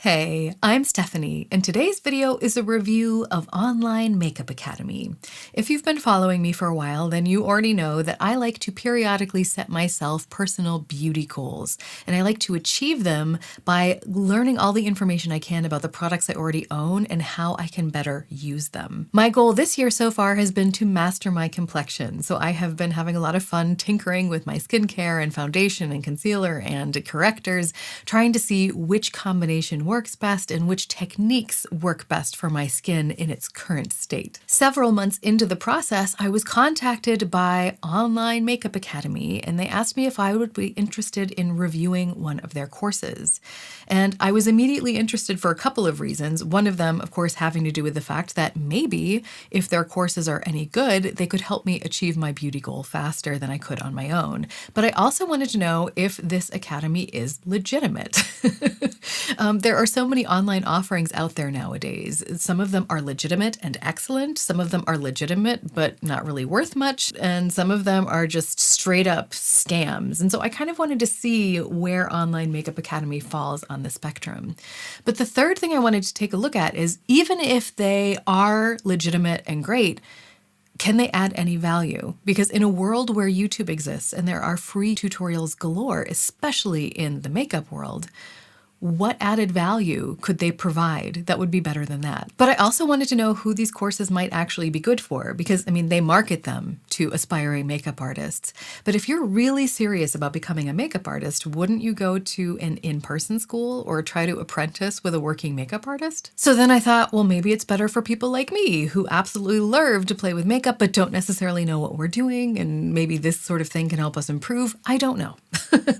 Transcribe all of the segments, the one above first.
Hey, I'm Stephanie, and today's video is a review of Online Makeup Academy. If you've been following me for a while, then you already know that I like to periodically set myself personal beauty goals, and I like to achieve them by learning all the information I can about the products I already own and how I can better use them. My goal this year so far has been to master my complexion, so I have been having a lot of fun tinkering with my skincare and foundation and concealer and correctors, trying to see which combination works best and which techniques work best for my skin in its current state. Several months into the process, I was contacted by Online Makeup Academy, and they asked me if I would be interested in reviewing one of their courses. And I was immediately interested for a couple of reasons. One of them, of course, having to do with the fact that maybe if their courses are any good, they could help me achieve my beauty goal faster than I could on my own. But I also wanted to know if this academy is legitimate. There are so many online offerings out there nowadays. Some of them are legitimate and excellent. Some of them are legitimate, but not really worth much. And some of them are just straight up scams. And so I kind of wanted to see where Online Makeup Academy falls on the spectrum. But the third thing I wanted to take a look at is, even if they are legitimate and great, can they add any value? Because in a world where YouTube exists and there are free tutorials galore, especially in the makeup world, what added value could they provide that would be better than that? But I also wanted to know who these courses might actually be good for, because, they market them to aspiring makeup artists. But if you're really serious about becoming a makeup artist, wouldn't you go to an in-person school or try to apprentice with a working makeup artist? So then I thought, well, maybe it's better for people like me who absolutely love to play with makeup but don't necessarily know what we're doing, and maybe this sort of thing can help us improve. I don't know.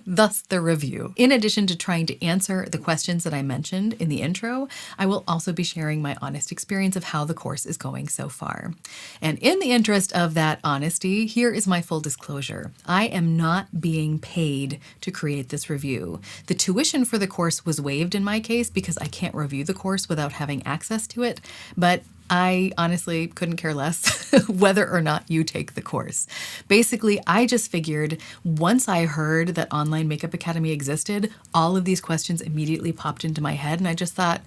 Thus the review. In addition to trying to answer the questions that I mentioned in the intro, I will also be sharing my honest experience of how the course is going so far. And in the interest of that honesty, here is my full disclosure. I am not being paid to create this review. The tuition for the course was waived in my case because I can't review the course without having access to it, but I honestly couldn't care less whether or not you take the course. Basically, I just figured once I heard that Online Makeup Academy existed, all of these questions immediately popped into my head, and I just thought,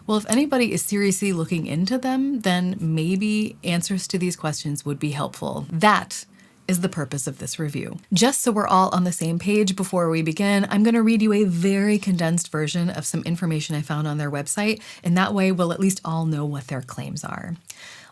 well, if anybody is seriously looking into them, then maybe answers to these questions would be helpful. That is the purpose of this review. Just so we're all on the same page before we begin, I'm going to read you a very condensed version of some information I found on their website, and that way we'll at least all know what their claims are.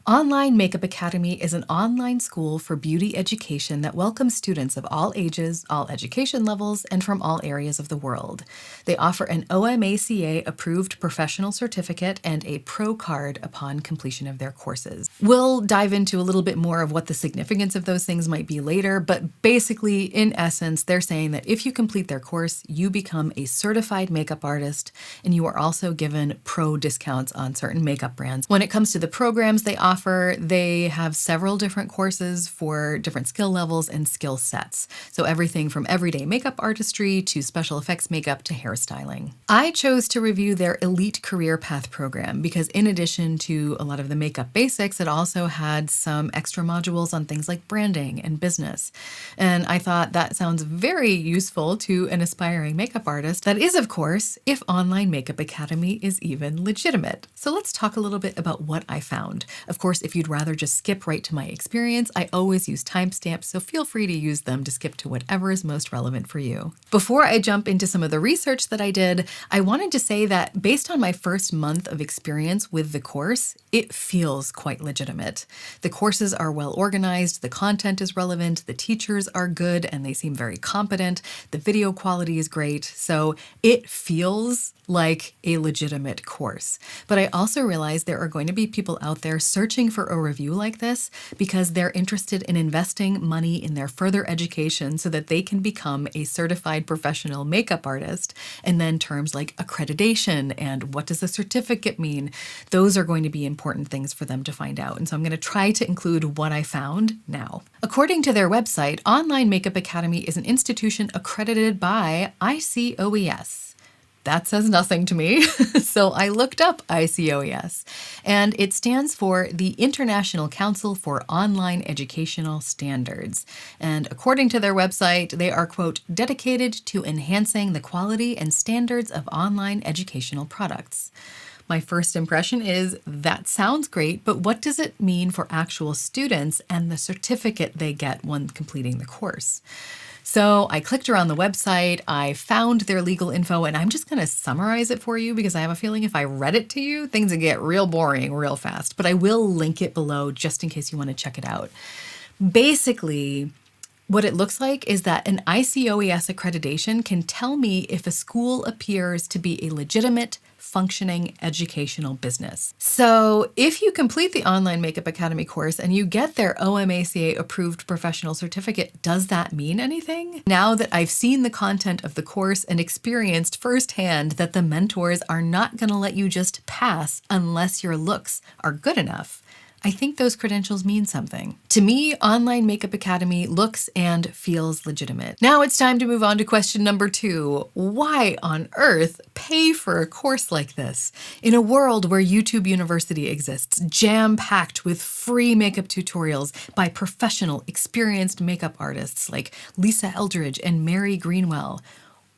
Online Makeup Academy is an online school for beauty education that welcomes students of all ages, all education levels, and from all areas of the world. They offer an OMACA-approved professional certificate and a pro card upon completion of their courses. We'll dive into a little bit more of what the significance of those things might be later, but basically, in essence, they're saying that if you complete their course, you become a certified makeup artist, and you are also given pro discounts on certain makeup brands. When it comes to the programs they offer, they have several different courses for different skill levels and skill sets. So everything from everyday makeup artistry to special effects makeup to hairstyling. I chose to review their Elite Career Path program because in addition to a lot of the makeup basics, it also had some extra modules on things like branding and business. And I thought that sounds very useful to an aspiring makeup artist. That is, of course, if Online Makeup Academy is even legitimate. So let's talk a little bit about what I found. Of course, if you'd rather just skip right to my experience, I always use timestamps, so feel free to use them to skip to whatever is most relevant for you. Before I jump into some of the research that I did, I wanted to say that based on my first month of experience with the course, it feels quite legitimate. The courses are well organized, the content is relevant, the teachers are good, and they seem very competent, the video quality is great, so it feels like a legitimate course. But I also realized there are going to be people out there searching for a review like this because they're interested in investing money in their further education so that they can become a certified professional makeup artist. And then terms like accreditation and what does a certificate mean, those are going to be important things for them to find out. And so I'm going to try to include what I found now. According to their website, Online Makeup Academy is an institution accredited by ICOES. That says nothing to me. So I looked up ICOES, and it stands for the International Council for Online Educational Standards. And according to their website, they are, quote, dedicated to enhancing the quality and standards of online educational products. My first impression is that sounds great, but what does it mean for actual students and the certificate they get when completing the course? So I clicked around the website, I found their legal info, and I'm just going to summarize it for you because I have a feeling if I read it to you, things would get real boring real fast. But I will link it below just in case you want to check it out. Basically, what it looks like is that an ICOES accreditation can tell me if a school appears to be a legitimate, functioning educational business. So if you complete the Online Makeup Academy course and you get their OMACA approved professional certificate, does that mean anything? Now that I've seen the content of the course and experienced firsthand that the mentors are not going to let you just pass unless your looks are good enough, I think those credentials mean something. To me, Online Makeup Academy looks and feels legitimate. Now it's time to move on to question number 2. Why on earth pay for a course like this? In a world where YouTube University exists, jam-packed with free makeup tutorials by professional, experienced makeup artists like Lisa Eldridge and Mary Greenwell,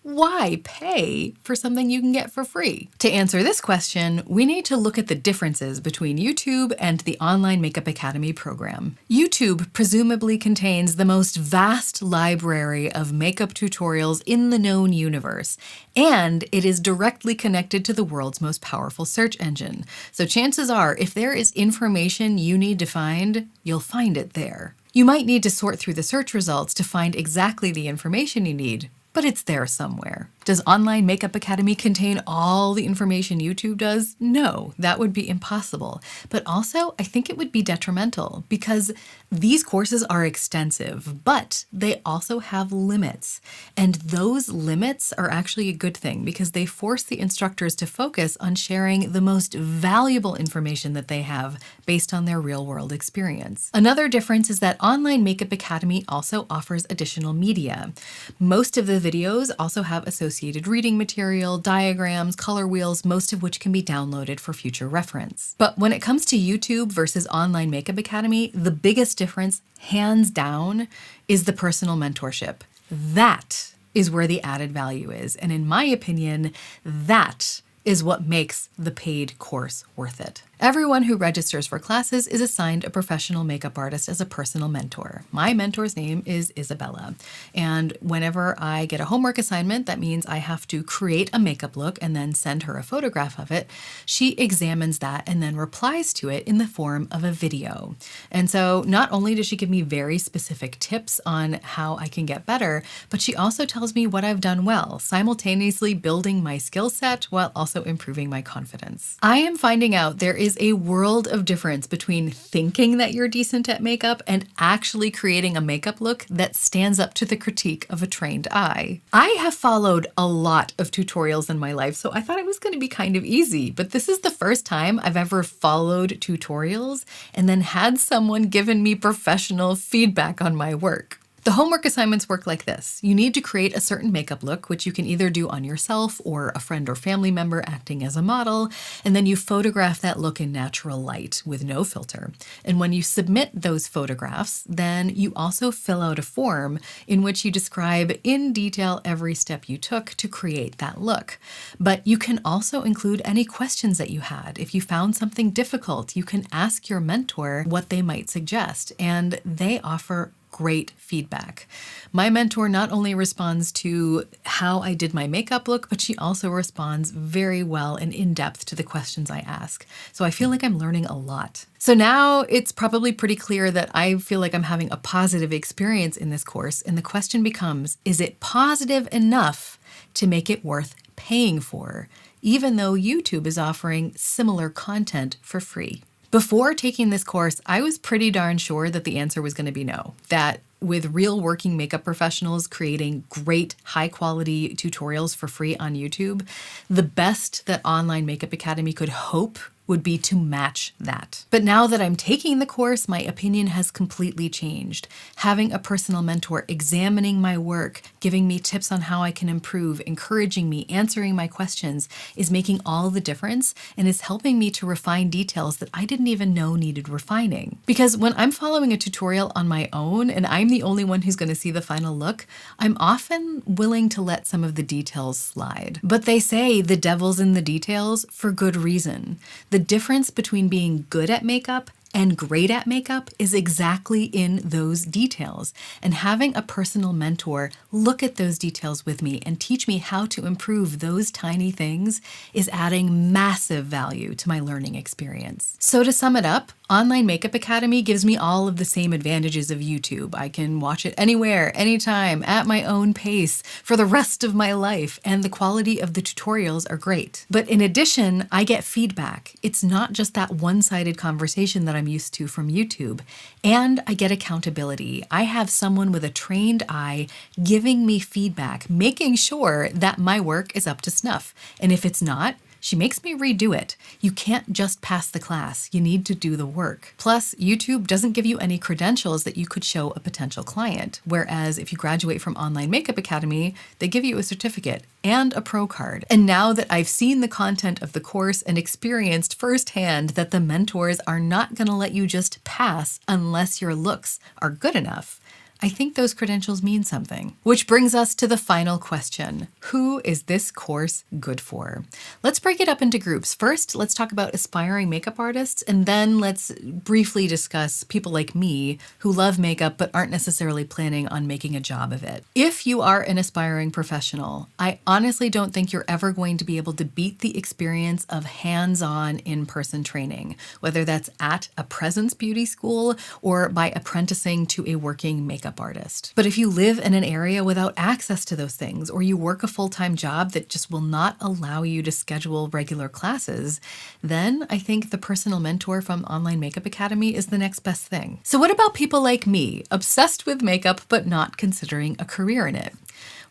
why pay for something you can get for free? To answer this question, we need to look at the differences between YouTube and the Online Makeup Academy program. YouTube presumably contains the most vast library of makeup tutorials in the known universe, and it is directly connected to the world's most powerful search engine. So chances are, if there is information you need to find, you'll find it there. You might need to sort through the search results to find exactly the information you need, but it's there somewhere. Does Online Makeup Academy contain all the information YouTube does? No, that would be impossible. But also, I think it would be detrimental because these courses are extensive, but they also have limits. And those limits are actually a good thing because they force the instructors to focus on sharing the most valuable information that they have based on their real-world experience. Another difference is that Online Makeup Academy also offers additional media. Most of the videos also have associated reading material, diagrams, color wheels, most of which can be downloaded for future reference. But when it comes to YouTube versus Online Makeup Academy, the biggest difference, hands down, is the personal mentorship. That is where the added value is. And in my opinion, that is what makes the paid course worth it. Everyone who registers for classes is assigned a professional makeup artist as a personal mentor. My mentor's name is Isabella. And whenever I get a homework assignment, that means I have to create a makeup look and then send her a photograph of it. She examines that and then replies to it in the form of a video. And so not only does she give me very specific tips on how I can get better, but she also tells me what I've done well, simultaneously building my skill set while also improving my confidence. I am finding out there is a world of difference between thinking that you're decent at makeup and actually creating a makeup look that stands up to the critique of a trained eye. I have followed a lot of tutorials in my life, so I thought it was going to be kind of easy, but this is the first time I've ever followed tutorials and then had someone giving me professional feedback on my work. The homework assignments work like this. You need to create a certain makeup look, which you can either do on yourself or a friend or family member acting as a model, and then you photograph that look in natural light with no filter. And when you submit those photographs, then you also fill out a form in which you describe in detail every step you took to create that look. But you can also include any questions that you had. If you found something difficult, you can ask your mentor what they might suggest, and they offer great feedback. My mentor not only responds to how I did my makeup look, but she also responds very well and in depth to the questions I ask. So I feel like I'm learning a lot. So now it's probably pretty clear that I feel like I'm having a positive experience in this course. And the question becomes, is it positive enough to make it worth paying for, even though YouTube is offering similar content for free? Before taking this course, I was pretty darn sure that the answer was going to be no, that with real working makeup professionals creating great high quality tutorials for free on YouTube, the best that Online Makeup Academy could hope would be to match that. But now that I'm taking the course, my opinion has completely changed. Having a personal mentor examining my work, giving me tips on how I can improve, encouraging me, answering my questions is making all the difference and is helping me to refine details that I didn't even know needed refining. Because when I'm following a tutorial on my own and I'm the only one who's going to see the final look, I'm often willing to let some of the details slide. But they say the devil's in the details for good reason. The difference between being good at makeup and great at makeup is exactly in those details. And having a personal mentor look at those details with me and teach me how to improve those tiny things is adding massive value to my learning experience. So to sum it up, Online Makeup Academy gives me all of the same advantages of YouTube. I can watch it anywhere, anytime, at my own pace for the rest of my life, and the quality of the tutorials are great. But in addition, I get feedback. It's not just that one-sided conversation that I'm used to from YouTube. And I get accountability. I have someone with a trained eye giving me feedback, making sure that my work is up to snuff. And if it's not, she makes me redo it. You can't just pass the class. You need to do the work. Plus, YouTube doesn't give you any credentials that you could show a potential client. Whereas if you graduate from Online Makeup Academy, they give you a certificate and a pro card. And now that I've seen the content of the course and experienced firsthand that the mentors are not going to let you just pass unless your looks are good enough, I think those credentials mean something. Which brings us to the final question. Who is this course good for? Let's break it up into groups. First, let's talk about aspiring makeup artists, and then let's briefly discuss people like me who love makeup but aren't necessarily planning on making a job of it. If you are an aspiring professional, I honestly don't think you're ever going to be able to beat the experience of hands-on in-person training, whether that's at a presence beauty school or by apprenticing to a working makeup artist. But if you live in an area without access to those things, or you work a full-time job that just will not allow you to schedule regular classes, then I think the personal mentor from Online Makeup Academy is the next best thing. So what about people like me, obsessed with makeup but not considering a career in it?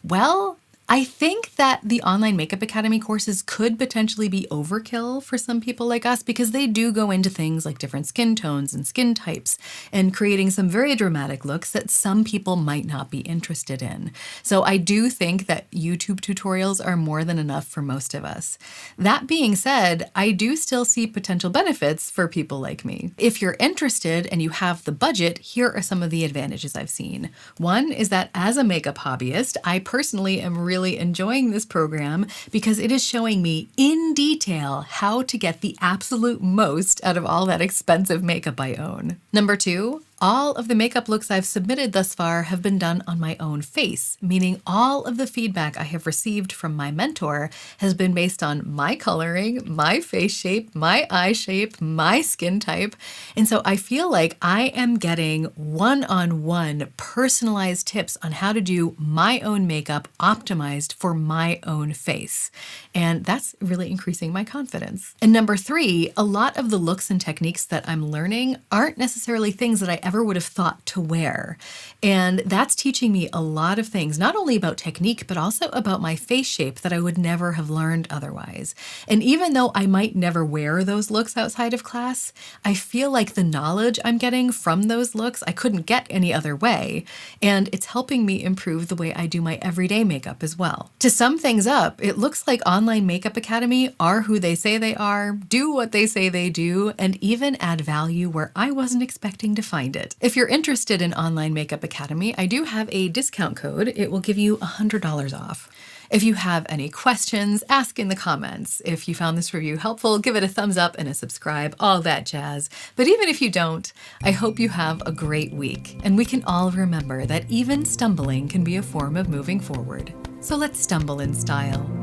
Well, I think that the Online Makeup Academy courses could potentially be overkill for some people like us because they do go into things like different skin tones and skin types and creating some very dramatic looks that some people might not be interested in. So I do think that YouTube tutorials are more than enough for most of us. That being said, I do still see potential benefits for people like me. If you're interested and you have the budget, here are some of the advantages I've seen. One is that as a makeup hobbyist, I personally am really enjoying this program because it is showing me in detail how to get the absolute most out of all that expensive makeup I own. Number two, all of the makeup looks I've submitted thus far have been done on my own face, meaning all of the feedback I have received from my mentor has been based on my coloring, my face shape, my eye shape, my skin type. And so I feel like I am getting one-on-one personalized tips on how to do my own makeup optimized for my own face. And that's really increasing my confidence. And number three, a lot of the looks and techniques that I'm learning aren't necessarily things that I ever would have thought to wear. And that's teaching me a lot of things, not only about technique, but also about my face shape that I would never have learned otherwise. And even though I might never wear those looks outside of class, I feel like the knowledge I'm getting from those looks, I couldn't get any other way. And it's helping me improve the way I do my everyday makeup as well. To sum things up, it looks like Online Makeup Academy are who they say they are, do what they say they do, and even add value where I wasn't expecting to find it. If you're interested in Online Makeup Academy, I do have a discount code. It will give you $100 off. If you have any questions, ask in the comments. If you found this review helpful, give it a thumbs up and a subscribe, all that jazz. But even if you don't, I hope you have a great week, and we can all remember that even stumbling can be a form of moving forward. So let's stumble in style.